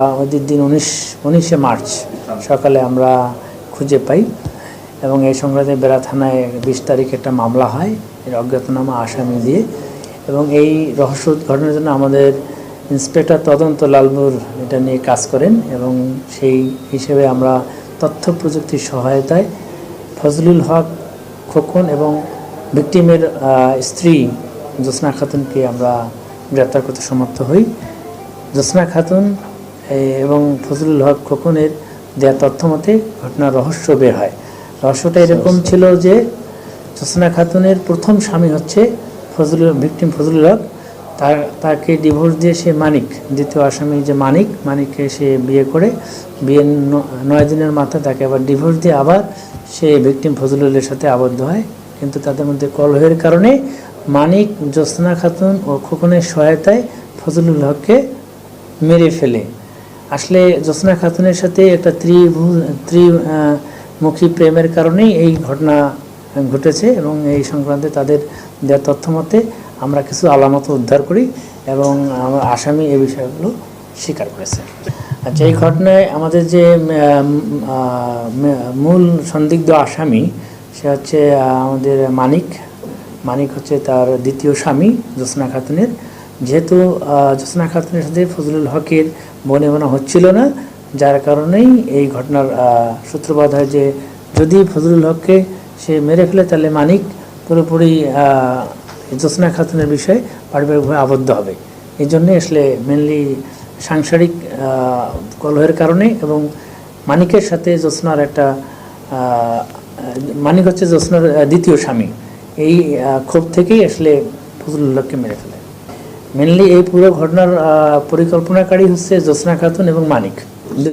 আমাদের দিন 19শে মার্চ সকালে আমরা খুঁজে পাই এবং এই সংক্রান্তে বেড়া থানায় 20 তারিখ একটা মামলা হয় এর অজ্ঞাতনামা আসামি দিয়ে। এবং এই রহস্য ঘটনার জন্য আমাদের ইন্সপেক্টর তদন্ত লালপুর এটা নিয়ে কাজ করেন এবং সেই হিসেবে আমরা তথ্য প্রযুক্তির সহায়তায় ফজলুল হক খোকন এবং ভিকটিমের স্ত্রী জ্যোৎস্না খাতুনকে আমরা গ্রেপ্তার করতে সমর্থ হই। জ্যোৎস্না খাতুন এবং ফজলুল হক খোকনের দেওয়া তথ্য মতে ঘটনার রহস্য বের হয়। রহস্যটা এরকম ছিল যে জ্যোৎস্না খাতুনের প্রথম স্বামী হচ্ছে ভিকটিম ফজলুল হক, তাকে ডিভোর্স দিয়ে সে মানিক, দ্বিতীয় আসামি যে মানিককে সে বিয়ে করে বিয়ের 9 দিনের মাথায় তাকে আবার ডিভোর্স দিয়ে আবার সে ভিকটিম ফজলুলের সাথে আবদ্ধ হয়। কিন্তু তাদের মধ্যে কলহের কারণে মানিক জ্যোৎস্না খাতুন ও খোকনের সহায়তায় ফজলুল হককে মেরে ফেলে। আসলে জ্যোৎস্না খাতুনের সাথে একটা ত্রিমুখী প্রেমের কারণেই এই ঘটনা ঘটেছে এবং এই সংক্রান্তে তাদের দেওয়া তথ্য মতে আমরা কিছু আলামত উদ্ধার করি এবং আসামি এই বিষয়গুলো স্বীকার করেছে। আচ্ছা, এই ঘটনায় আমাদের যে মূল সন্দিগ্ধ আসামি সে হচ্ছে আমাদের মানিক হচ্ছে তার দ্বিতীয় স্বামী জ্যোৎস্না খাতুনের। যেহেতু জ্যোৎস্না খাতুনের সাথে ফজলুল হকের বনিবনা হচ্ছিল না, যার কারণেই এই ঘটনার সূত্রপাত হয় যে যদি ফজলুল হককে সে মেরে ফেলে তাহলে মানিক পুরোপুরি জ্যোৎস্না খাতুনের বিষয়ে পারিবারিকভাবে আবদ্ধ হবে। এই জন্যে আসলে মেনলি সাংসারিক কলহের কারণে এবং মানিকের সাথে জ্যোৎস্নার একটা মানিক হচ্ছে জ্যোৎস্নার দ্বিতীয় স্বামী, এই ক্ষোভ থেকেই আসলে ফজলুল হককে মেরে ফেলে। মেনলি এই পুরো ঘটনার পরিকল্পনাকারী হচ্ছে জ্যোৎস্না খাতুন এবং মানিক।